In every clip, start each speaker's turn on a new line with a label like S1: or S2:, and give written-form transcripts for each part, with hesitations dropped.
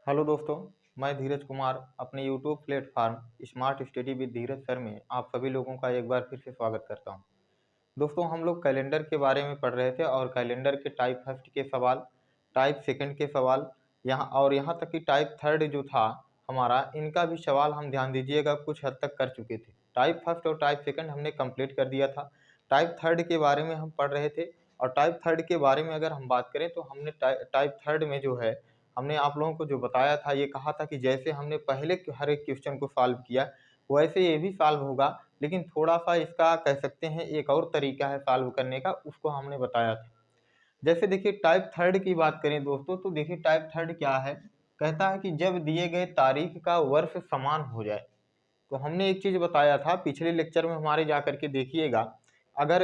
S1: Hello दोस्तों, मैं धीरज कुमार अपने YouTube platform smart study with Dheeraj sir में आप सभी लोगों का एक बार फिर से स्वागत करता हूं। दोस्तों, हम लोग कैलेंडर के बारे में पढ़ रहे थे और कैलेंडर के टाइप फर्स्ट के सवाल, टाइप सेकंड के सवाल, यहाँ तक कि टाइप थर्ड जो था हमारा, इनका भी सवाल हम ध्यान दीजिएगा कुछ हद तक कर चुके थे। टाइप फर्स्ट और टाइप सेकंड हमने कंप्लीट कर दिया था। टाइप थर्ड के बारे में हम पढ़ रहे थे और टाइप थर्ड के बारे में अगर हम बात करें तो हमने टाइप थर्ड में जो है हमने आप लोगों को जो बताया था, ये कहा था कि जैसे हमने पहले हर एक क्वेश्चन को सॉल्व किया वैसे ये भी सॉल्व होगा, लेकिन थोड़ा-सा इसका कह सकते हैं एक और तरीका है सॉल्व करने का, उसको हमने बताया था। जैसे देखिए टाइप थर्ड की बात करें दोस्तों, तो देखिए टाइप थर्ड क्या है, कहता है कि जब दिए गए तारीख का वर्ष समान हो जाए। तो हमने एक चीज़ बताया था पिछले लेक्चर में, हमारे जा कर के देखिएगा। अगर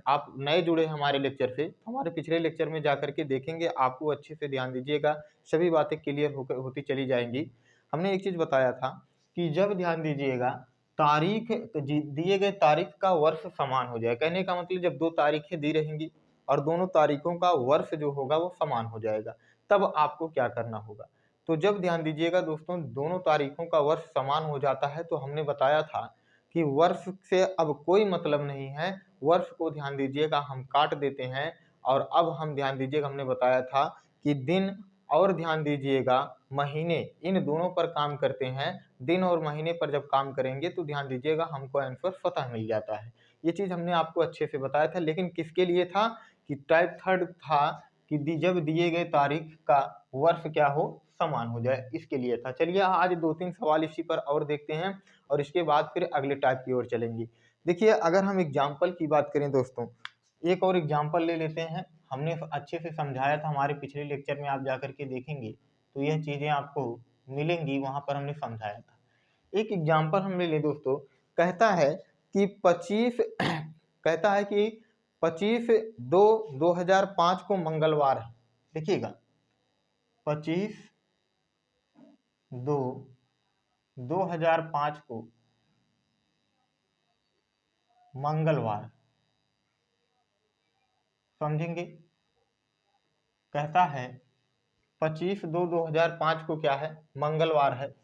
S1: आप नए जुड़े हमारे लेक्चर से, हमारे पिछले लेक्चर में जा कर के देखेंगे, आपको अच्छे से ध्यान दीजिएगा, सभी बातें क्लियर होती चली जाएंगी। हमने एक चीज़ बताया था कि जब ध्यान दीजिएगा तारीख दिए गए तारीख का वर्ष समान हो जाए, कहने का मतलब जब दो तारीखें दी रहेंगी और दोनों तारीखों का वर्ष जो होगा वो समान हो जाएगा, तब आपको क्या करना होगा। तो जब ध्यान दीजिएगा दोस्तों दोनों तारीखों का वर्ष समान हो जाता है तो हमने बताया था कि वर्ष से अब कोई मतलब नहीं है, वर्ष को ध्यान दीजिएगा हम काट देते हैं। और अब हम ध्यान दीजिएगा, हमने बताया था कि दिन और ध्यान दीजिएगा महीने, इन दोनों पर काम करते हैं। दिन और महीने पर जब काम करेंगे तो ध्यान दीजिएगा हमको आंसर स्वतः मिल जाता है। ये चीज़ हमने आपको अच्छे से बताया था, लेकिन किसके लिए था कि टाइप थर्ड था कि जब दिए गए तारीख का वर्ष क्या हो, समान हो जाए, इसके लिए था। चलिए आज 2-3 सवाल इसी पर और देखते हैं और इसके बाद फिर अगले टाइप की ओर चलेंगे। देखिए अगर हम एग्जाम्पल की बात करें दोस्तों, एक और एग्जाम्पल ले लेते हैं। हमने अच्छे से समझाया था हमारे पिछले लेक्चर में, आप जाकर के देखेंगे तो यह चीज़ें आपको मिलेंगी, वहाँ पर हमने समझाया था। एक एग्जाम्पल हम ले लें दोस्तों, कहता है कि 25 कहता है कि 25/2/2005 को मंगलवार है। देखिएगा 25/2/2005 को मंगलवार, समझेंगे। कहता है 25/2/2005 को क्या है, मंगलवार है,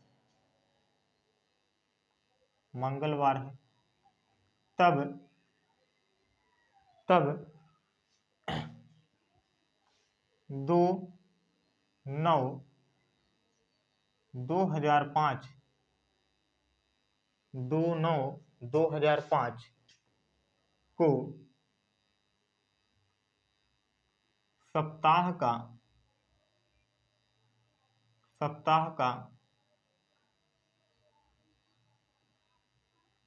S1: मंगलवार है। तब तब 2/9/2005 2/9/2005 को सप्ताह का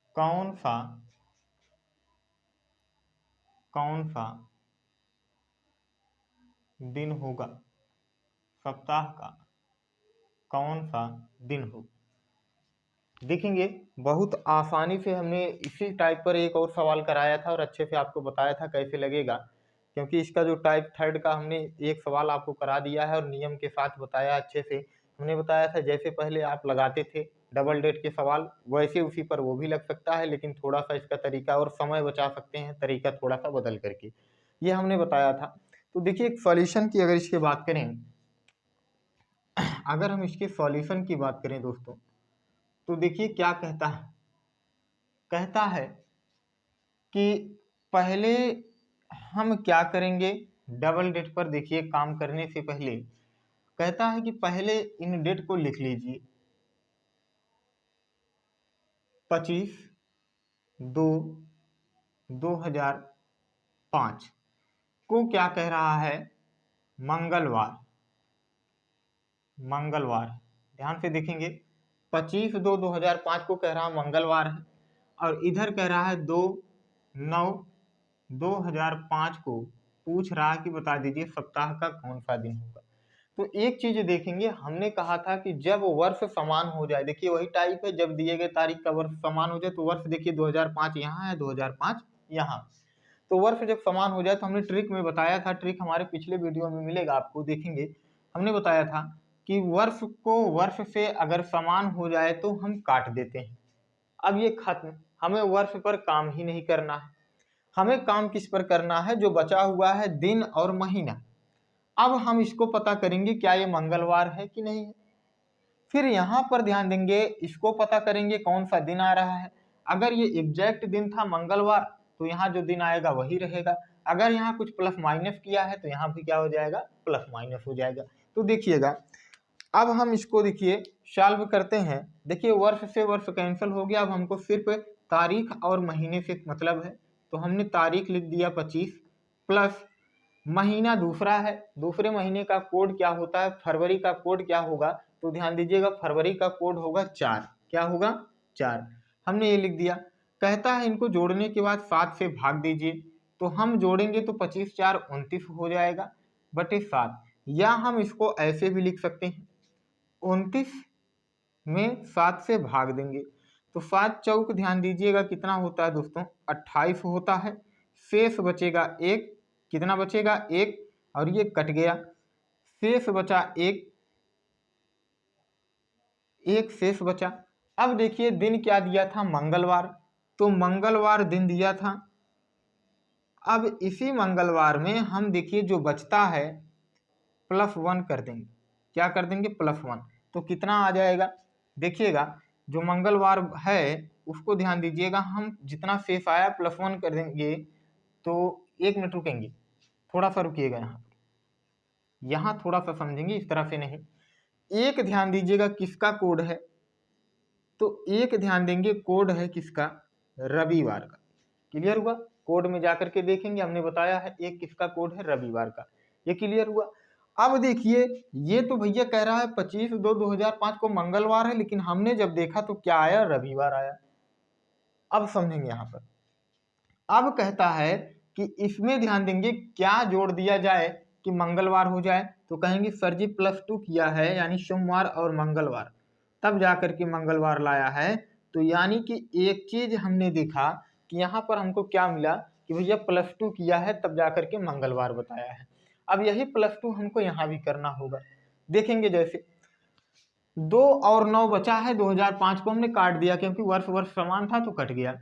S1: कौन सा दिन होगा, सप्ताह का कौन सा दिन हो। देखेंगे बहुत आसानी से हमने इसी टाइप पर एक और सवाल कराया था और अच्छे से आपको बताया था कैसे लगेगा, क्योंकि इसका जो टाइप थर्ड का हमने एक सवाल आपको करा दिया है और नियम के साथ बताया अच्छे से। हमने बताया था जैसे पहले आप लगाते थे डबल डेट के सवाल, वैसे उसी पर वो भी लग सकता है, लेकिन थोड़ा सा इसका तरीका और समय बचा सकते हैं, तरीका थोड़ा सा बदल करके, ये हमने बताया था। तो देखिए एक सॉल्यूशन की अगर इसकी बात करें, अगर हम इसके सॉल्यूशन की बात करें दोस्तों, तो देखिए क्या कहता है। कहता है कि पहले हम क्या करेंगे, डबल डेट पर देखिए काम करने से पहले कहता है कि पहले इन डेट को लिख लीजिए। 25/2/2005 को क्या कह रहा है, मंगलवार, मंगलवार। ध्यान से देखेंगे 25/2/2005 को कह रहा है मंगलवार है, और इधर कह रहा है 2/9/2005 को पूछ रहा है कि बता दीजिए सप्ताह का कौन सा दिन होगा। तो एक चीज देखेंगे, हमने कहा था कि जब वर्ष समान हो जाए, देखिए वही टाइप है, जब दिए गए तारीख का वर्ष समान हो जाए, तो वर्ष देखिए 2005 यहाँ है, 2005 यहाँ। तो वर्ष जब समान हो जाए तो हमने ट्रिक में बताया था, ट्रिक हमारे पिछले वीडियो में मिलेगा आपको, देखेंगे। हमने बताया था कि वर्ष को वर्ष से अगर समान हो जाए तो हम काट देते हैं। अब ये खत्म, हमें वर्ष पर काम ही नहीं करना है, हमें काम किस पर करना है, जो बचा हुआ है दिन और महीना। अब हम इसको पता करेंगे क्या ये मंगलवार है कि नहीं है। फिर यहाँ पर ध्यान देंगे, इसको पता करेंगे कौन सा दिन आ रहा है। अगर ये एग्जैक्ट दिन था मंगलवार, तो यहाँ जो दिन आएगा वही रहेगा। अगर यहाँ कुछ प्लस माइनस किया है तो यहाँ भी क्या हो जाएगा, प्लस माइनस हो जाएगा। तो देखिएगा, अब हम इसको देखिए सॉल्व करते हैं। देखिए वर्ष से वर्ष कैंसिल हो गया, अब हमको सिर्फ तारीख और महीने से मतलब है। तो हमने तारीख लिख दिया 25, प्लस महीना दूसरा है, दूसरे महीने का कोड क्या होता है, फरवरी का कोड क्या होगा, तो ध्यान दीजिएगा फरवरी का कोड होगा 4। क्या होगा, 4। हमने ये लिख दिया। कहता है इनको जोड़ने के बाद 7 से भाग दीजिए, तो हम जोड़ेंगे तो 25 4 29 हो जाएगा बटे 7। या हम इसको ऐसे भी लिख सकते हैं, 29 में 7 से भाग देंगे तो 7 चौक ध्यान दीजिएगा कितना होता है दोस्तों, 28 होता है। शेष बचेगा 1, कितना बचेगा, 1, और ये कट गया, शेष बचा 1, 1 शेष बचा। अब देखिए दिन क्या दिया था, मंगलवार, तो मंगलवार दिन दिया था। अब इसी मंगलवार में हम देखिए जो बचता है +1 कर देंगे। क्या कर देंगे, +1। तो कितना आ जाएगा, देखिएगा जो मंगलवार है उसको ध्यान दीजिएगा, हम जितना शेष आया +1 कर देंगे। तो 1 मिनट रुकेंगे, थोड़ा सा रुकिएगा, यहाँ थोड़ा सा समझेंगे, इस तरह से नहीं। एक ध्यान दीजिएगा किसका कोड है, तो एक ध्यान देंगे कोड है किसका, रविवार का। क्लियर हुआ, कोड में जाकर के देखेंगे, हमने बताया है एक किसका कोड है, रविवार का। ये क्लियर हुआ। अब देखिए ये तो भैया कह रहा है 25/2/2005 को मंगलवार है, लेकिन हमने जब देखा तो क्या आया, रविवार आया। अब समझेंगे यहाँ पर। अब कहता है कि इसमें ध्यान देंगे क्या जोड़ दिया जाए कि मंगलवार हो जाए, तो कहेंगे सर जी +2 किया है, यानी सोमवार और मंगलवार, तब जाकर के मंगलवार लाया है। तो यानी कि एक चीज हमने देखा कि यहाँ पर हमको क्या मिला कि भैया +2 किया है तब जाकर के मंगलवार बताया है। अब यही +2 हमको यहाँ भी करना होगा। देखेंगे जैसे 2 और 9 बचा है, 2005 को हमने काट दिया क्योंकि वर्ष वर्ष समान था तो कट गया।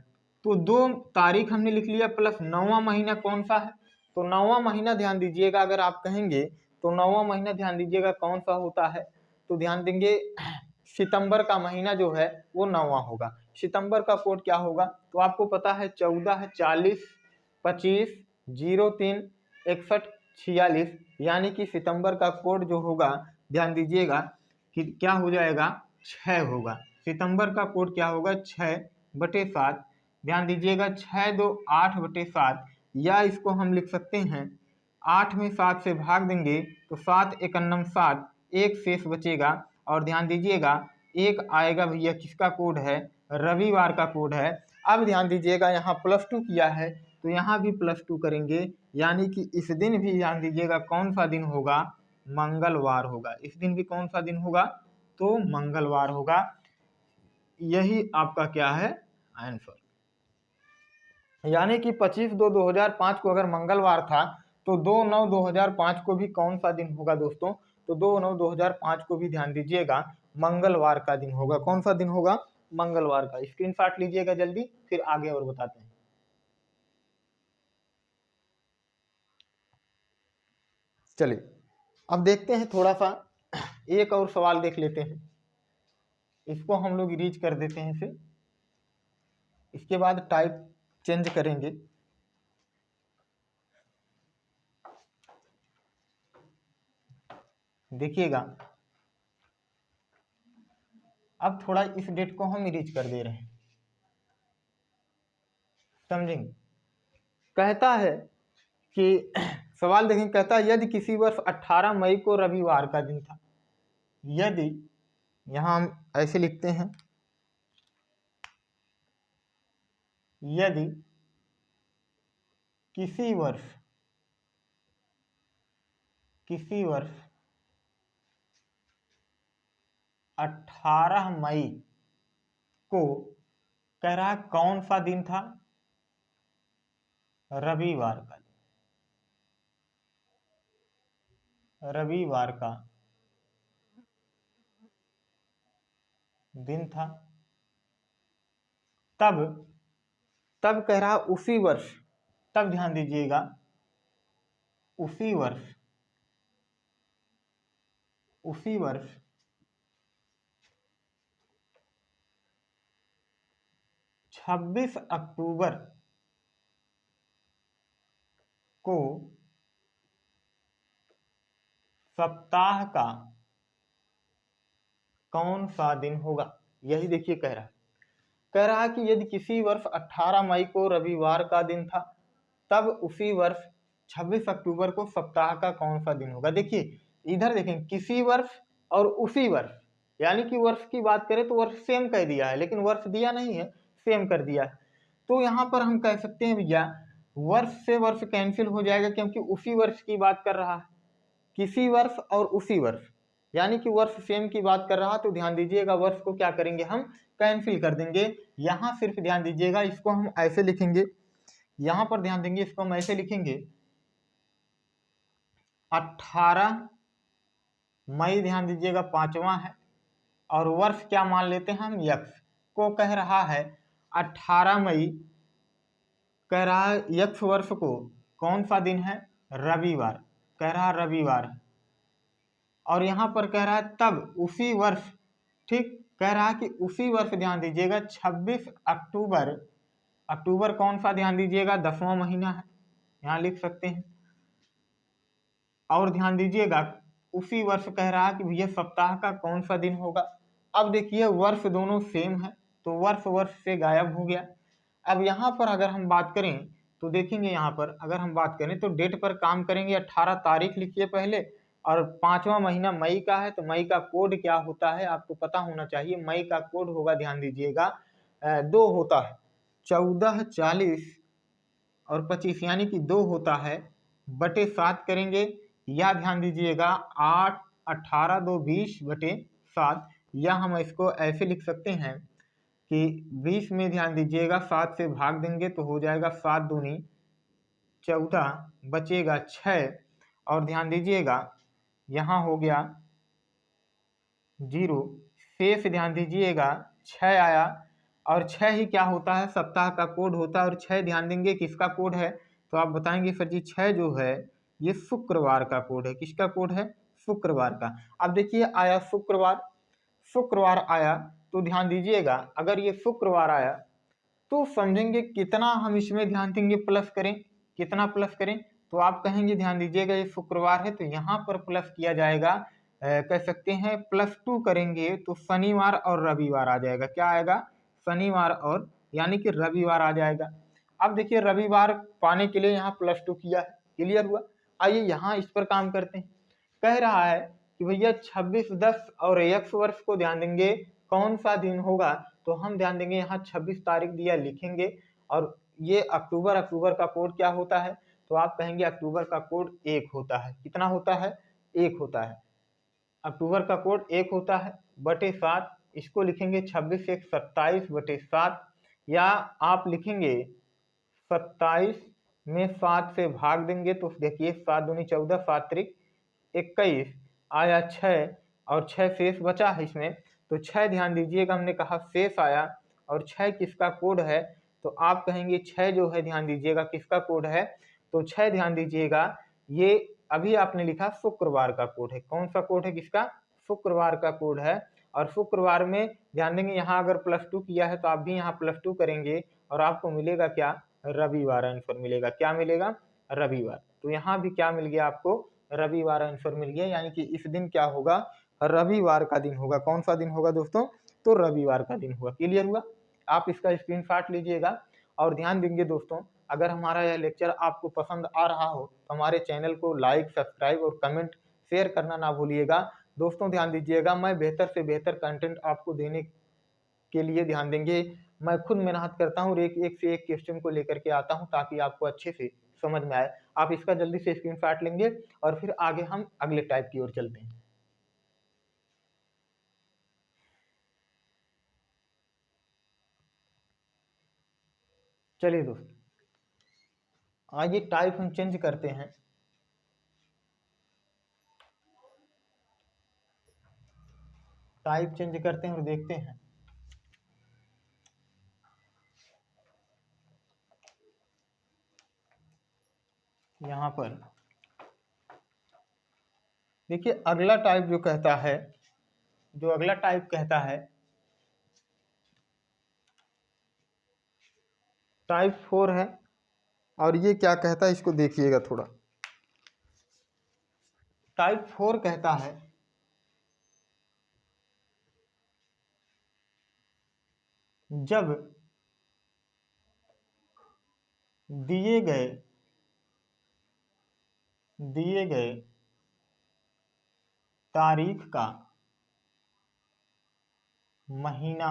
S1: तो 2 तारीख हमने लिख लिया, प्लस 9वां महीना कौन सा है, तो 9वां महीना ध्यान दीजिएगा, अगर आप कहेंगे तो 9वां महीना ध्यान दीजिएगा कौन सा होता है, तो ध्यान देंगे सितंबर का महीना जो है वो 9वां होगा। सितंबर का कोड क्या होगा, तो आपको पता है 14 40 25 03 61 46, यानी कि सितंबर का कोड जो होगा ध्यान दीजिएगा कि क्या हो जाएगा, 6 होगा। सितंबर का कोड क्या होगा, 6/7। ध्यान दीजिएगा 6 2 8/7, या इसको हम लिख सकते हैं 8 में 7 से भाग देंगे तो 7 × 1 = 7, 1 शेष बचेगा। और ध्यान दीजिएगा 1 आएगा भैया किसका कोड है, रविवार का कोड है। अब ध्यान दीजिएगा यहाँ +2 किया है तो यहाँ भी +2 करेंगे, यानी कि इस दिन भी ध्यान दीजिएगा कौन सा दिन होगा, मंगलवार होगा। इस दिन भी कौन सा दिन होगा, तो मंगलवार होगा। यही आपका क्या है, आंसर। यानी कि 25/2/2005 को अगर मंगलवार था तो 2/9/2005 को भी कौन सा दिन होगा दोस्तों, तो 2/9/2005 को भी ध्यान दीजिएगा मंगलवार का दिन होगा। कौन सा दिन होगा, मंगलवार का। स्क्रीनशॉट लीजिएगा जल्दी, फिर आगे और बताते हैं। चलिए अब देखते हैं, थोड़ा सा एक और सवाल देख लेते हैं, इसको हम लोग रीच कर देते हैं फिर इसके बाद टाइप चेंज करेंगे। देखिएगा अब थोड़ा इस डेट को हम रीच कर दे रहे हैं, समझेंगे। कहता है कि सवाल देखें, कहता है यदि किसी वर्ष 18 मई को रविवार का दिन था, यदि, यहां हम ऐसे लिखते हैं, यदि किसी वर्ष 18 मई को, कह रहा कौन सा दिन था, रविवार का, रविवार का दिन था, तब कह रहा उसी वर्ष, तब ध्यान दीजिएगा उसी वर्ष 26 अक्टूबर को सप्ताह का कौन सा दिन होगा। यही देखिए कह रहा है कि यदि किसी वर्ष 18 मई को रविवार का दिन था, तब उसी वर्ष 26 अक्टूबर को सप्ताह का कौन सा दिन होगा। देखिए इधर देखें, किसी वर्ष और उसी वर्ष, यानी कि वर्ष की बात करें तो वर्ष सेम कह दिया है, लेकिन वर्ष दिया नहीं है, सेम कर दिया है। तो यहाँ पर हम कह सकते हैं भैया वर्ष से वर्ष कैंसिल हो जाएगा, क्योंकि उसी वर्ष की बात कर रहा है। किसी वर्ष और उसी वर्ष, यानी कि वर्ष सेम की बात कर रहा, तो ध्यान दीजिएगा वर्ष को क्या करेंगे हम कैंसिल कर देंगे। यहाँ सिर्फ ध्यान दीजिएगा, इसको हम ऐसे लिखेंगे, यहाँ पर ध्यान देंगे, इसको हम ऐसे लिखेंगे 18 मई, ध्यान दीजिएगा 5वां है, और वर्ष क्या मान लेते हैं हम, यक्ष को कह रहा है 18 मई, कह रहा है यक्ष वर्ष को कौन सा दिन है, रविवार, कह रहा रविवार, और यहाँ पर कह रहा है तब उसी वर्ष, ठीक, कह रहा है कि उसी वर्ष, ध्यान दीजिएगा 26 अक्टूबर, अक्टूबर कौन सा, ध्यान दीजिएगा 10वां महीना है, यहाँ लिख सकते हैं, और ध्यान दीजिएगा उसी वर्ष कह रहा है कि भैया सप्ताह का कौन सा दिन होगा। अब देखिए वर्ष दोनों सेम है, तो वर्ष वर्ष से गायब हो गया। अब यहाँ पर अगर हम बात करें तो देखेंगे, यहाँ पर अगर हम बात करें तो डेट पर काम करेंगे, 18 तारीख लिखिए पहले, और 5वां महीना मई का है, तो मई का कोड क्या होता है आपको पता होना चाहिए। मई का कोड होगा, ध्यान दीजिएगा 2 होता है, 14, 40 और 25, यानी कि 2 होता है, बटे 7 करेंगे, या ध्यान दीजिएगा 8, 18, 2, 20 बटे 7, या हम इसको ऐसे लिख सकते हैं कि 20 में ध्यान दीजिएगा 7 से भाग देंगे तो हो जाएगा 7 दूनी 14, बचेगा 6, और ध्यान दीजिएगा यहाँ हो गया 0, शेष ध्यान दीजिएगा 6 आया, और 6 ही क्या होता है, सप्ताह का कोड होता है, और 6 ध्यान देंगे किसका कोड है, तो आप बताएंगे सर जी 6 जो है ये शुक्रवार का कोड है। किसका कोड है, शुक्रवार का। अब देखिए आया शुक्रवार, शुक्रवार आया, तो ध्यान दीजिएगा अगर ये शुक्रवार आया तो समझेंगे कितना हम इसमें ध्यान देंगे प्लस करें, कितना प्लस करें, तो आप कहेंगे ध्यान दीजिएगा ये शुक्रवार है तो यहाँ पर प्लस किया जाएगा, कह सकते हैं +2 करेंगे तो शनिवार और रविवार आ जाएगा। क्या आएगा, शनिवार और यानी कि रविवार आ जाएगा। अब देखिए रविवार पाने के लिए यहाँ +2 किया है, क्लियर हुआ। आइए यहाँ इस पर काम करते हैं। कह रहा है कि भैया 26/10 और यक्ष वर्ष को ध्यान देंगे कौन सा दिन होगा, तो हम ध्यान देंगे यहाँ 26 तारीख दिया लिखेंगे, और ये अक्टूबर, अक्टूबर का कोड क्या होता है, तो आप कहेंगे अक्टूबर का कोड 1 होता है। कितना होता है, 1 होता है। अक्टूबर का कोड 1 होता है, बटे 7, इसको लिखेंगे 26 से 27 बटे 7, या आप लिखेंगे 27 में 7 से भाग देंगे तो देखिए 7 दूनी 14, 7 त्रिक 21 आया 6, और 6 शेष बचा है इसमें, तो 6 ध्यान दीजिएगा हमने कहा शेष आया, और 6 किसका कोड है, तो आप कहेंगे 6 जो है ध्यान दीजिएगा किसका कोड है, तो 6 ध्यान दीजिएगा ये अभी आपने लिखा शुक्रवार का कोड है। कौन सा कोड है, किसका, शुक्रवार का कोड है। और शुक्रवार में ध्यान देंगे यहाँ अगर +2 किया है तो आप भी यहाँ +2 करेंगे, और आपको मिलेगा क्या, रविवार आंसर मिलेगा। क्या मिलेगा, रविवार। तो यहाँ भी क्या मिल गया आपको, रविवार आंसर मिल गया, यानी कि इस दिन क्या होगा, रविवार का दिन होगा। कौन सा दिन होगा दोस्तों, तो रविवार का दिन होगा। क्लियर हुआ। आप इसका स्क्रीनशॉट लीजिएगा, और ध्यान देंगे दोस्तों अगर हमारा यह लेक्चर आपको पसंद आ रहा हो तो हमारे चैनल को लाइक, सब्सक्राइब और कमेंट शेयर करना ना भूलिएगा। दोस्तों ध्यान दीजिएगा मैं बेहतर से बेहतर कंटेंट आपको देने के लिए ध्यान देंगे, मैं खुद मेहनत करता हूँ, एक एक से एक क्वेश्चन को लेकर के आता हूँ ताकि आपको अच्छे से समझ में आए। आप इसका जल्दी से स्क्रीनशॉट लेंगे और फिर आगे हम अगले टाइप की ओर चलते हैं। चलिए दोस्तों आइए टाइप हम चेंज करते हैं। टाइप चेंज करते हैं और देखते हैं। यहाँ पर देखिए अगला टाइप जो कहता है, जो अगला टाइप कहता है टाइप 4 है। और ये क्या कहता है इसको देखिएगा थोड़ा। टाइप 4 कहता है जब दिए गए तारीख का महीना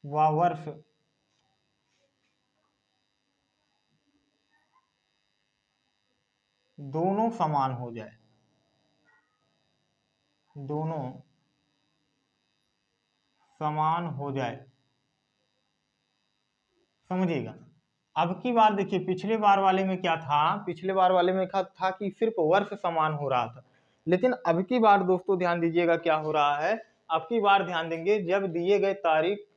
S1: व वर्ष दोनों समान हो जाए, दोनों समान हो जाए। समझिएगा। अब की बार देखिए, पिछले बार वाले में क्या था, पिछले बार वाले में था कि सिर्फ वर्ष समान हो रहा था, लेकिन अब की बार दोस्तों ध्यान दीजिएगा क्या हो रहा है। अब की बार ध्यान देंगे, जब दिए गए तारीख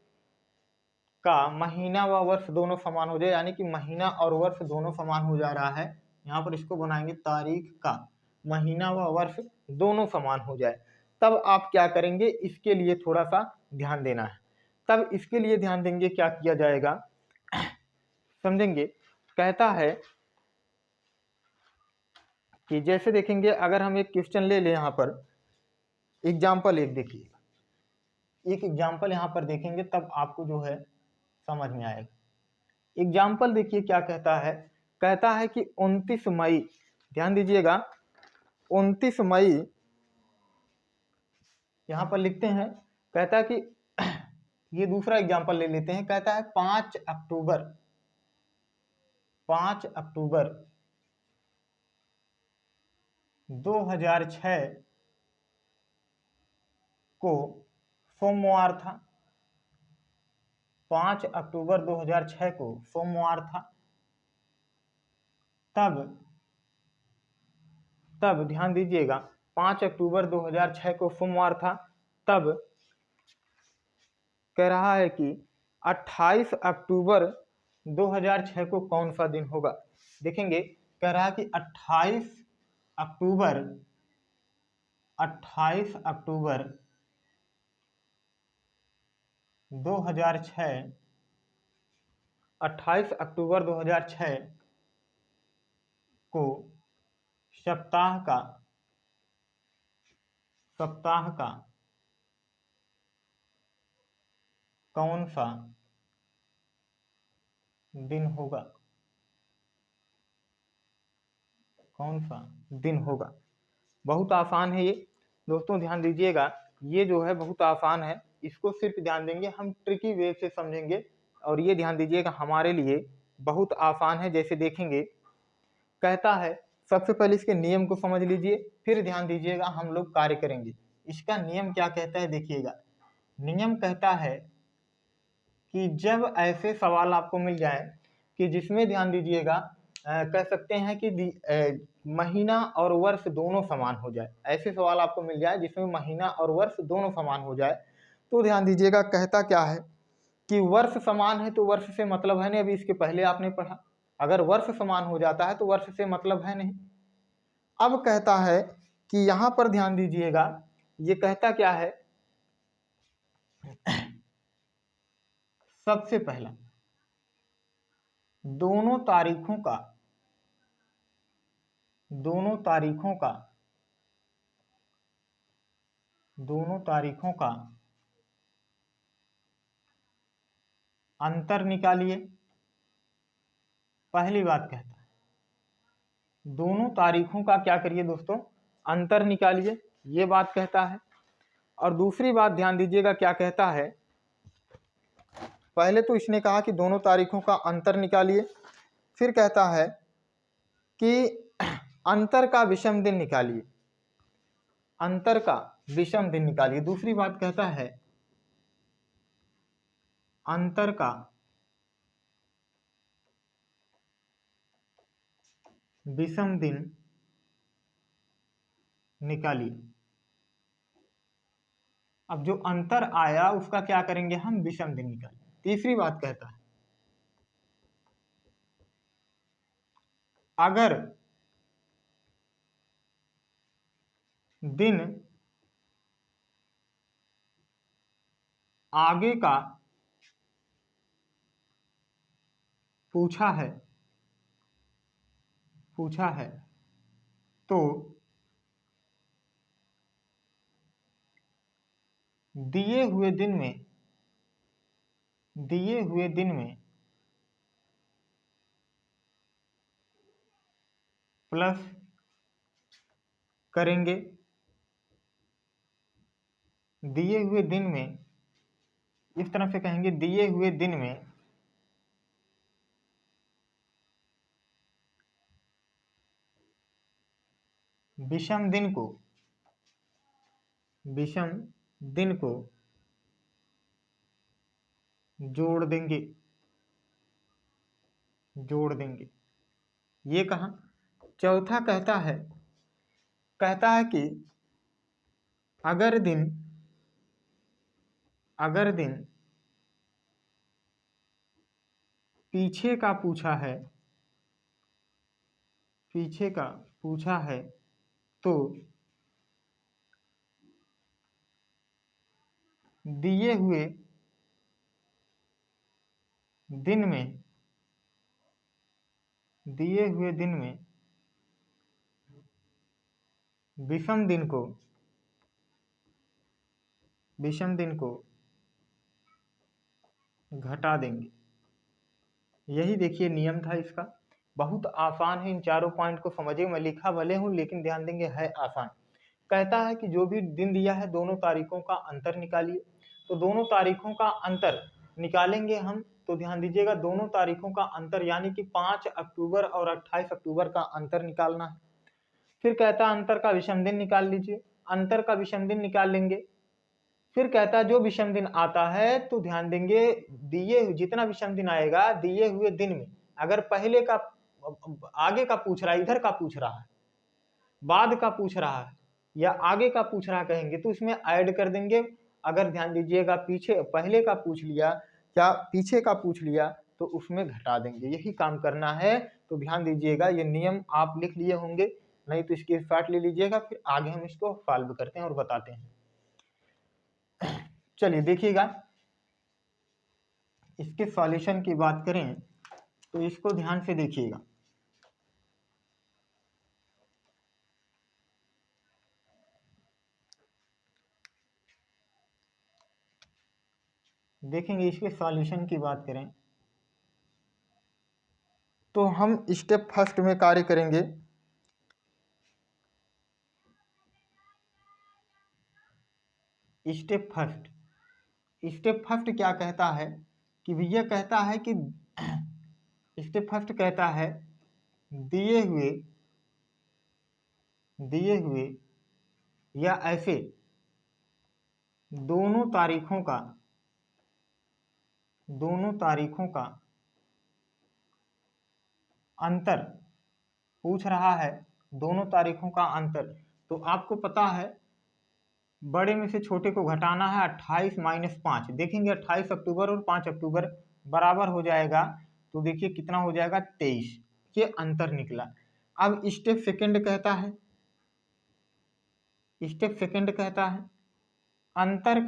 S1: का महीना व वर्ष दोनों समान हो जाए, यानी कि महीना और वर्ष दोनों समान हो जा रहा है। यहाँ पर इसको बनाएंगे तारीख का महीना व वर्ष दोनों समान हो जाए, तब आप क्या करेंगे, इसके लिए थोड़ा सा ध्यान देना है। तब इसके लिए ध्यान देंगे, क्या किया जाएगा समझेंगे। कहता है कि जैसे देखेंगे, अगर हम एक क्वेश्चन ले लें, यहाँ पर एग्जाम्पल एक देखिए, एक एग्जाम्पल यहाँ पर देखेंगे तब आपको जो है समझ में आएगा। एग्जाम्पल देखिए क्या कहता है। कहता है कि 29 मई, ध्यान दीजिएगा, 29 मई यहाँ पर लिखते हैं। कहता है कि ये दूसरा एग्जाम्पल ले लेते हैं। कहता है 5 अक्टूबर 2006 को सोमवार था। 5 अक्टूबर 2006 को सोमवार था। तब ध्यान दीजिएगा, 5 अक्टूबर 2006 को सोमवार था। तब कह रहा है कि 28 अक्टूबर 2006 को कौन सा दिन होगा। देखेंगे, कह रहा है कि 28 अक्टूबर 2006, 28 अक्टूबर 2006 को सप्ताह का कौन सा दिन होगा, कौन सा दिन होगा। बहुत आसान है ये दोस्तों, ध्यान दीजिएगा। ये जो है बहुत आसान है, इसको सिर्फ ध्यान देंगे, हम ट्रिकी वे से समझेंगे। और ये ध्यान दीजिएगा, हमारे लिए बहुत आसान है। जैसे देखेंगे, कहता है, सबसे पहले इसके नियम को समझ लीजिए, फिर ध्यान दीजिएगा हम लोग कार्य करेंगे। इसका नियम क्या कहता है देखिएगा। नियम कहता है कि जब ऐसे सवाल आपको मिल जाए कि जिसमें ध्यान दीजिएगा कह सकते हैं कि महीना और वर्ष दोनों समान हो जाए, ऐसे सवाल आपको मिल जाए जिसमें महीना और वर्ष दोनों समान हो जाए, तो ध्यान दीजिएगा कहता क्या है कि वर्ष समान है तो वर्ष से मतलब है नहीं। अभी इसके पहले आपने पढ़ा, अगर वर्ष समान हो जाता है तो वर्ष से मतलब है नहीं। अब कहता है कि यहाँ पर ध्यान दीजिएगा, ये कहता क्या है, सबसे पहला दोनों तारीखों का अंतर निकालिए। पहली बात कहता है, दोनों तारीखों का क्या करिए दोस्तों, अंतर निकालिए, ये बात कहता है। और दूसरी बात ध्यान दीजिएगा क्या कहता है, पहले तो इसने कहा कि दोनों तारीखों का अंतर निकालिए, फिर कहता है कि अंतर का विषम दिन निकालिए, अंतर का विषम दिन निकालिए। दूसरी बात कहता है अंतर का विषम दिन निकालिए। अब जो अंतर आया उसका क्या करेंगे हम, विषम दिन निकालेंगे। तीसरी बात कहता है, अगर दिन आगे का पूछा है तो दिए हुए दिन में प्लस करेंगे। दिए हुए दिन में इस तरह से कहेंगे, दिए हुए दिन में विषम दिन को जोड़ देंगे। ये कहा। चौथा कहता है कि अगर दिन पीछे का पूछा है तो दिए हुए दिन में विषम दिन को घटा देंगे। यही देखिए नियम था इसका। बहुत आसान है, इन चारों पॉइंट को समझिए। मैं लिखा भले हूं लेकिन ध्यान देंगे है आसान। कहता है कि जो भी दिन दिया है दोनों तारीखों का अंतर निकालिए। तो दोनों तारीखों का अंतर निकालेंगे हम। तो ध्यान दीजिएगा, दोनों तारीखों का अंतर यानी कि 5 अक्टूबर और 28 अक्टूबर का अंतर निकालना है। फिर कहता है अंतर का विषम दिन निकाल लीजिए। अंतर का विषम दिन निकाल लेंगे। फिर कहता है जो विषम दिन आता है तो ध्यान देंगे, दिए जितना विषम दिन आएगा दिए हुए दिन में, अगर पहले का आगे का पूछ रहा है, इधर का पूछ रहा है, बाद का पूछ रहा है या आगे का पूछ रहा कहेंगे तो इसमें ऐड कर देंगे। अगर ध्यान दीजिएगा पीछे पहले का पूछ लिया या पीछे का पूछ लिया तो उसमें घटा देंगे। यही काम करना है। तो ध्यान दीजिएगा, ये नियम आप लिख लिए होंगे, नहीं तो इसकी शॉर्ट ले लीजिएगा। फिर आगे हम इसको सॉल्व करते हैं और बताते हैं। चलिए देखिएगा, इसके सॉल्यूशन की बात करें तो इसको ध्यान से देखिएगा। देखेंगे इसके सॉल्यूशन की बात करें तो हम स्टेप फर्स्ट में कार्य करेंगे। स्टेप फर्स्ट क्या कहता है कि भैया कहता है कि स्टेप फर्स्ट कहता है दिए हुए या ऐसे दोनों तारीखों का अंतर पूछ रहा है। दोनों तारीखों का अंतर, तो आपको पता है बड़े में से छोटे को घटाना है। 28 माइनस 5, देखेंगे 28 अक्टूबर और 5 अक्टूबर बराबर हो जाएगा तो देखिए कितना हो जाएगा 23। ये अंतर निकला। अब स्टेप सेकंड कहता है अंतर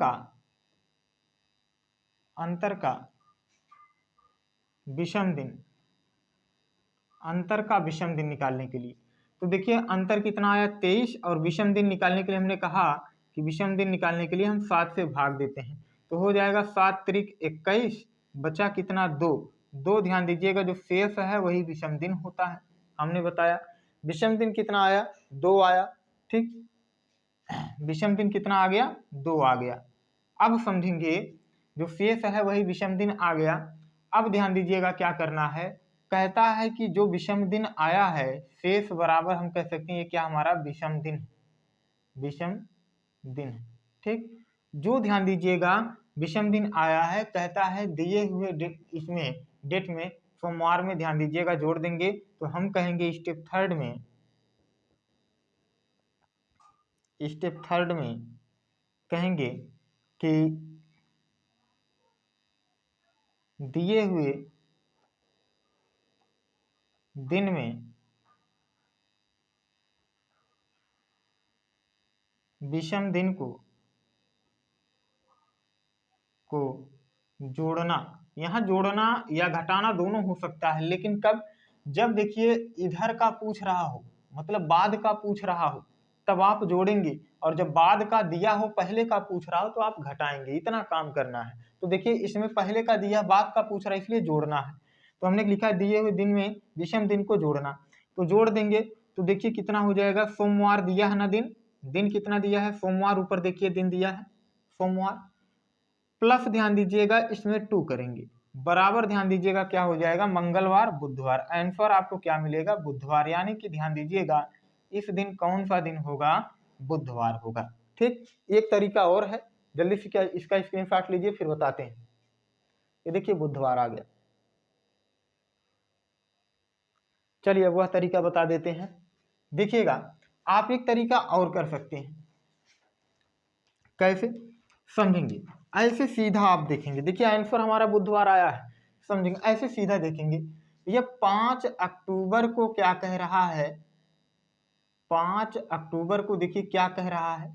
S1: का विषम दिन निकालने के लिए। तो देखिए अंतर कितना आया 23, और विषम दिन निकालने के लिए हमने कहा कि विषम दिन निकालने के लिए हम 7 से भाग देते हैं। तो हो जाएगा 7 त्रिक 21, बचा कितना 2। ध्यान दीजिएगा जो शेष है वही विषम दिन होता है। हमने बताया विषम दिन कितना आया 2 आया। ठीक, विषम दिन कितना आ गया 2 आ गया। अब समझेंगे जो शेष है वही विषम दिन आ गया। अब ध्यान दीजिएगा क्या करना है। कहता है कि जो विषम दिन आया है शेष बराबर हम कह सकते हैं ये क्या हमारा विषम दिन है। ठीक, जो ध्यान दीजिएगा विषम दिन आया है कहता है दिए हुए डेट में सोमवार में ध्यान दीजिएगा जोड़ देंगे। तो हम कहेंगे स्टेप थर्ड में कहेंगे कि दिए हुए दिन में विषम दिन को जोड़ना यहाँ जोड़ना या घटाना दोनों हो सकता है, लेकिन कब, जब देखिए इधर का पूछ रहा हो, मतलब बाद का पूछ रहा हो, तब आप जोड़ेंगे, और जब बाद का दिया हो पहले का पूछ रहा हो तो आप घटाएंगे। इतना काम करना है। तो देखिए इसमें पहले का दिया बाद का पूछ रहा है, इसलिए जोड़ना है। तो हमने लिखा है दिए हुए दिन में विषम दिन को जोड़ना, तो जोड़ देंगे। तो देखिए कितना हो जाएगा, सोमवार दिया है ना दिन, दिन कितना दिया है सोमवार, ऊपर देखिए दिन दिया है सोमवार, प्लस ध्यान दीजिएगा इसमें 2 करेंगे, बराबर ध्यान दीजिएगा क्या हो जाएगा, मंगलवार बुधवार। आंसर आपको क्या मिलेगा, बुधवार। यानी कि ध्यान दीजिएगा इस दिन कौन सा दिन होगा, बुधवार होगा। ठीक, एक तरीका और है, जल्दी से क्या इसका स्क्रीनशॉट लीजिए फिर बताते हैं। ये देखिए बुधवार आ गया। चलिए वह तरीका बता देते हैं। देखिएगा आप एक तरीका और कर सकते हैं, कैसे समझेंगे, ऐसे सीधा आप देखेंगे, देखिए आंसर हमारा बुधवार आया है, समझेंगे ऐसे सीधा देखेंगे। ये 5 अक्टूबर को क्या कह रहा है, 5 अक्टूबर को देखिए क्या कह रहा है,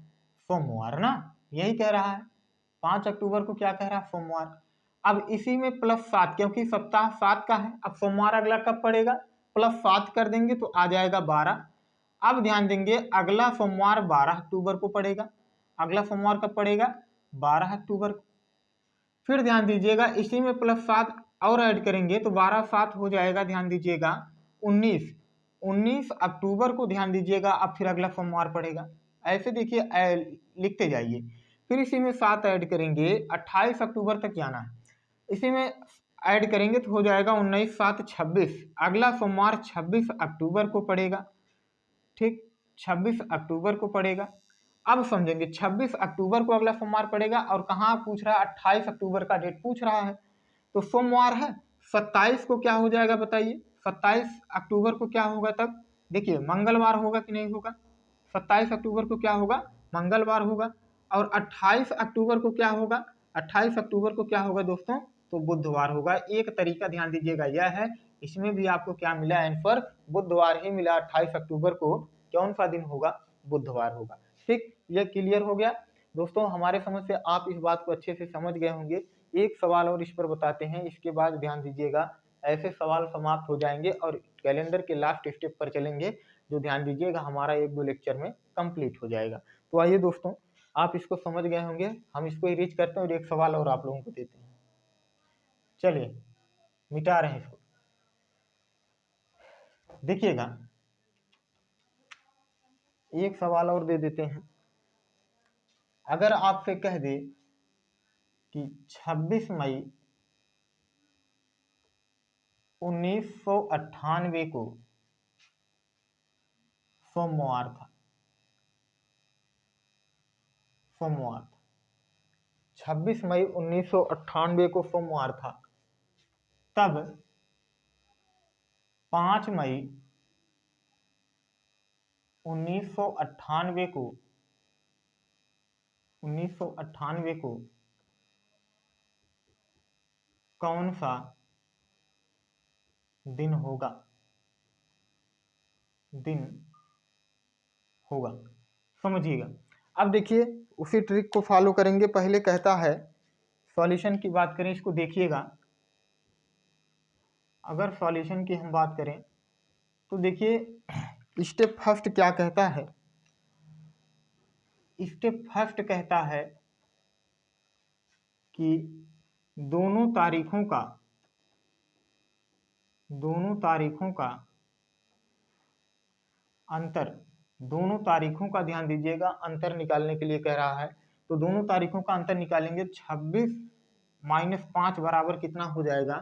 S1: सोमवार ना, यही कह रहा है। 5 अक्टूबर को क्या कह रहा है, सोमवार। अब इसी में +7, क्योंकि सप्ताह 7 का है। अब सोमवार अगला कब पड़ेगा, +7 कर देंगे तो आ जाएगा 12। अब ध्यान देंगे अगला सोमवार 12 अक्टूबर को पड़ेगा। अगला सोमवार कब पड़ेगा, 12 अक्टूबर को। फिर ध्यान दीजिएगा इसी में +7 और ऐड करेंगे तो 12 7 हो जाएगा, ध्यान दीजिएगा 19 अक्टूबर को, ध्यान दीजिएगा अब फिर अगला सोमवार पड़ेगा। ऐसे देखिए लिखते जाइए। फिर इसी में 7 ऐड करेंगे, 28 अक्टूबर तक जाना है। इसी में ऐड करेंगे तो हो जाएगा 19 7 26, अगला सोमवार 26 अक्टूबर को पड़ेगा। ठीक, 26 अक्टूबर को पड़ेगा। अब समझेंगे 26 अक्टूबर को अगला सोमवार पड़ेगा, और कहाँ पूछ रहा है, 28 अक्टूबर का डेट पूछ रहा है, तो सोमवार है। 27 को क्या हो जाएगा बताइए, 27 अक्टूबर को क्या होगा तब, देखिए मंगलवार होगा कि नहीं होगा, 27 अक्टूबर को क्या होगा, मंगलवार होगा। और 28 अक्टूबर को क्या होगा, 28 अक्टूबर को क्या होगा दोस्तों, तो बुधवार होगा। एक तरीका ध्यान दीजिएगा यह है, इसमें भी आपको क्या मिला आंसर, बुधवार ही मिला। 28 अक्टूबर को कौन सा दिन होगा, बुधवार होगा। ठीक, यह क्लियर हो गया दोस्तों। हमारे समझ से आप इस बात को अच्छे से समझ गए होंगे। एक सवाल और इस पर बताते हैं, इसके बाद ध्यान दीजिएगा ऐसे सवाल समाप्त हो जाएंगे और कैलेंडर के लास्ट स्टेप पर चलेंगे, जो ध्यान दीजिएगा हमारा 1-2 लेक्चर में कंप्लीट हो जाएगा। तो आइए दोस्तों, आप इसको समझ गए होंगे, हम इसको इरेज करते हैं और एक सवाल और आप लोगों को देते हैं। चलिए मिटा रहे हैं इसको। देखिएगा एक सवाल और दे देते हैं। अगर आपसे कह दे कि 26 मई 1998 को सोमवार था, सोमवार 26 मई 1998 को सोमवार था, तब 5 मई 1998 को कौन सा दिन होगा, दिन होगा, समझिएगा। अब देखिए उसी ट्रिक को फॉलो करेंगे। पहले कहता है सॉल्यूशन की बात करें, इसको देखिएगा। अगर सॉल्यूशन की हम बात करें तो देखिए स्टेप फर्स्ट क्या कहता है, स्टेप फर्स्ट कहता है कि दोनों तारीखों का अंतर, दोनों तारीखों का ध्यान दीजिएगा अंतर निकालने के लिए कह रहा है। तो दोनों तारीखों का अंतर निकालेंगे, 26 - 5 बराबर कितना हो जाएगा,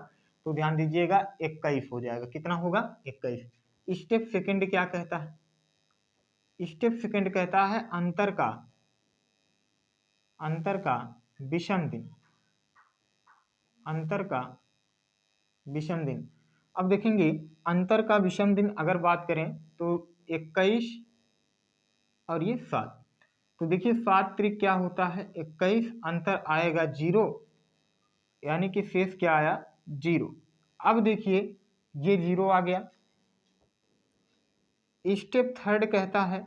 S1: तो ध्यान दीजिएगा 21 हो जाएगा। कितना होगा, 21। स्टेप सेकंड क्या कहता है, स्टेप सेकंड कहता है अंतर का विषम दिन, अंतर का विषम दिन। अब देखेंगे अंतर का विषम दिन अगर बात करें तो 21 और ये 7। तो देखिए 7 त्रिक क्या होता है 21, अंतर आएगा 0, यानी कि शेष क्या आया 0। अब देखिए ये 0 आ गया। स्टेप थर्ड कहता है,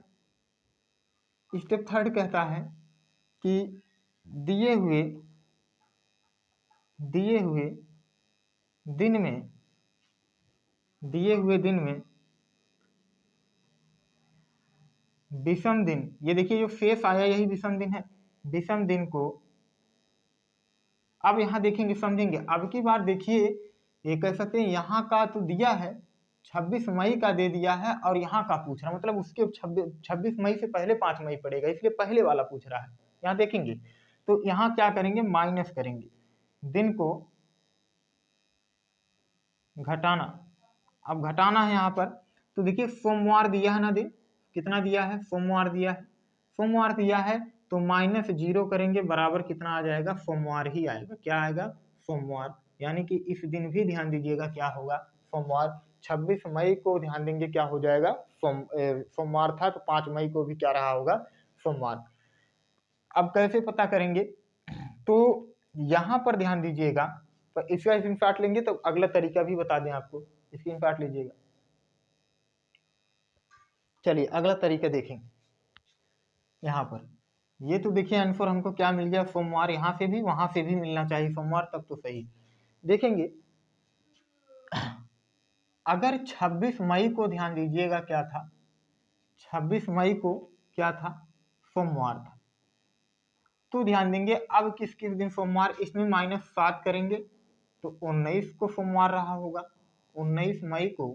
S1: स्टेप थर्ड कहता है कि दिए हुए दिन में, दिए हुए दिन में विषम दिन, ये देखिए जो शेष आया यही विषम दिन है, विषम दिन को अब यहाँ देखेंगे समझेंगे। अब की बार देखिए ये कह सकते हैं यहाँ का तो दिया है 26 मई का दे दिया है और यहाँ का पूछ रहा, मतलब उसके 26 मई से पहले 5 मई पड़ेगा, इसलिए पहले वाला पूछ रहा है। यहाँ देखेंगे तो यहाँ क्या करेंगे, माइनस करेंगे, दिन को घटाना। अब घटाना है यहाँ पर, तो देखिए सोमवार दिया है ना दिन, कितना दिया है, सोमवार दिया है, सोमवार दिया है तो -0 करेंगे बराबर कितना आ जाएगा, सोमवार ही आएगा। क्या आएगा, सोमवार। यानी कि इस दिन भी ध्यान दीजिएगा क्या होगा, सोमवार। 26 मई को ध्यान देंगे क्या हो जाएगा, सोमवार था तो 5 मई को भी क्या रहा होगा, सोमवार। अब कैसे पता करेंगे, तो यहाँ पर ध्यान दीजिएगा, तो इसका स्क्रीनशॉट लेंगे तो अगला तरीका भी बता दें आपको, स्क्रीनशॉट लीजिएगा। चलिए अगला तरीका देखेंगे। यहाँ पर ये तो देखिए आंसर हमको क्या मिल गया, सोमवार। यहाँ से भी वहां से भी मिलना चाहिए सोमवार, तब तो सही। देखेंगे अगर 26 मई को ध्यान दीजिएगा क्या था, 26 मई को क्या था, सोमवार था, तो ध्यान देंगे अब किस किस दिन सोमवार, इसमें -7 करेंगे तो 19 को सोमवार रहा होगा। 19 मई को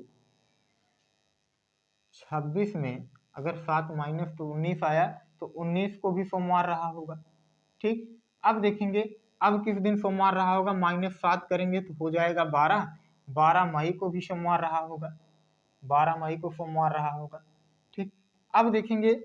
S1: 26 में अगर 7 माइनस तो 19 आया तो 19 को भी सोमवार रहा होगा। ठीक, अब देखेंगे अब किस दिन सोमवार रहा होगा, -7 करेंगे तो हो जाएगा 12, 12 मई को भी सोमवार रहा होगा, 12 मई को सोमवार रहा होगा। ठीक, अब देखेंगे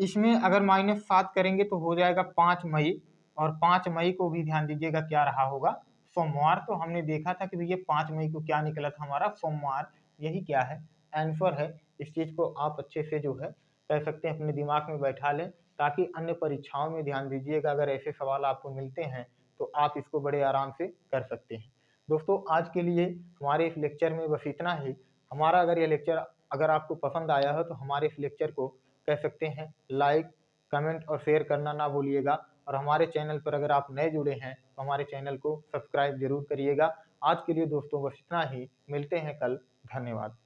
S1: इसमें अगर -7 करेंगे तो हो जाएगा 5 मई, और 5 मई को भी ध्यान दीजिएगा क्या रहा होगा, सोमवार। तो हमने देखा था कि भैया 5 मई को क्या निकला था हमारा, सोमवार। यही क्या है, आंसर है। इस चीज को आप अच्छे से जो है कह सकते हैं अपने दिमाग में बैठा लें, ताकि अन्य परीक्षाओं में ध्यान दीजिएगा अगर ऐसे सवाल आपको मिलते हैं तो आप इसको बड़े आराम से कर सकते हैं। दोस्तों आज के लिए हमारे इस लेक्चर में बस इतना ही। हमारा अगर ये लेक्चर अगर आपको पसंद आया हो तो हमारे इस लेक्चर को कह सकते हैं लाइक, कमेंट और शेयर करना ना भूलिएगा। और हमारे चैनल पर अगर आप नए जुड़े हैं तो हमारे चैनल को सब्सक्राइब जरूर करिएगा। आज के लिए दोस्तों बस इतना ही, मिलते हैं कल, धन्यवाद।